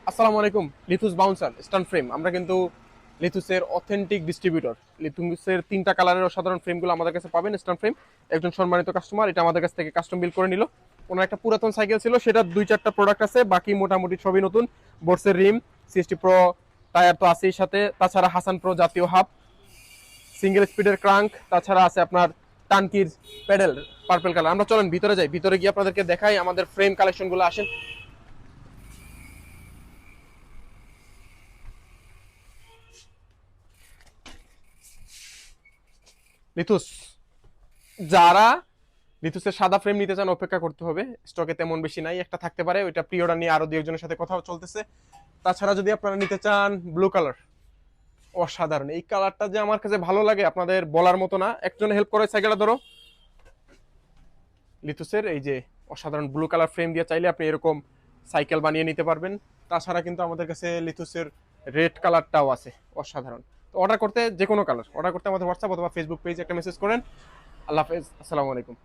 আসসালামু আলাইকুম। লিথুস বাউন্সার স্টান ফ্রেম, আমরা কিন্তু লিথুসের অথেন্টিক ডিস্ট্রিবিউটর। লিথুসের 3টা কালারের অসাধারণ ফ্রেমগুলো আমাদের কাছে পাবেন। স্টান ফ্রেম একজন সম্মানিত কাস্টমার এটা আমাদের কাছ থেকে কাস্টম বিল করে নিল। ওনার একটা পুরাতন সাইকেল ছিল, সেটা 2-4টা প্রোডাক্ট আছে, বাকি মোটামুটি সবই নতুন। বোর্সের রিম, সিএসটি প্রো টায়ার তো আছেই সাথে, তাছাড়া হাসান প্রো জাতীয় হাব, সিঙ্গেল স্পিডের ক্রাঙ্ক, তাছাড়া আছে আপনার টানকির প্যাডেল পার্পল কালার। আমরা চলেন ভিতরে যাই, ভিতরে গিয়ে আপনাদেরকে দেখাই আমাদের ফ্রেম কালেকশনগুলো। আসেন। লিথুস, যারা লিথুসের সাদা ফ্রেম নিতে চান অপেক্ষা করতে হবে, স্টকে তেমন বেশি নাই, একটা থাকতে পারে, ওইটা প্রি অর্ডার নিয়ে আরো দু একজনের সাথে কথা চলতেছে। তাছাড়া যদি আপনারা নিতে চান ব্লু কালার, অসাধারণ এই কালারটা যে আমার কাছে ভালো লাগে আপনাদের বলার মতো না। একজন হেল্প করে, সাইকেলটা ধরো। লিথুসের এই যে অসাধারণ ব্লু কালার ফ্রেম দিয়ে চাইলে আপনি এরকম সাইকেল বানিয়ে নিতে পারবেন। তাছাড়া কিন্তু আমাদের কাছে লিথুসের রেড কালারটাও আছে, অসাধারণ। তো অর্ডার করতে যে কোনো কালার অর্ডার করতে আমাদের হোয়াটসঅ্যাপ অথবা ফেসবুক পেজে একটা মেসেজ করেন। আল্লাহ হাফেজ, আসসালামু আলাইকুম।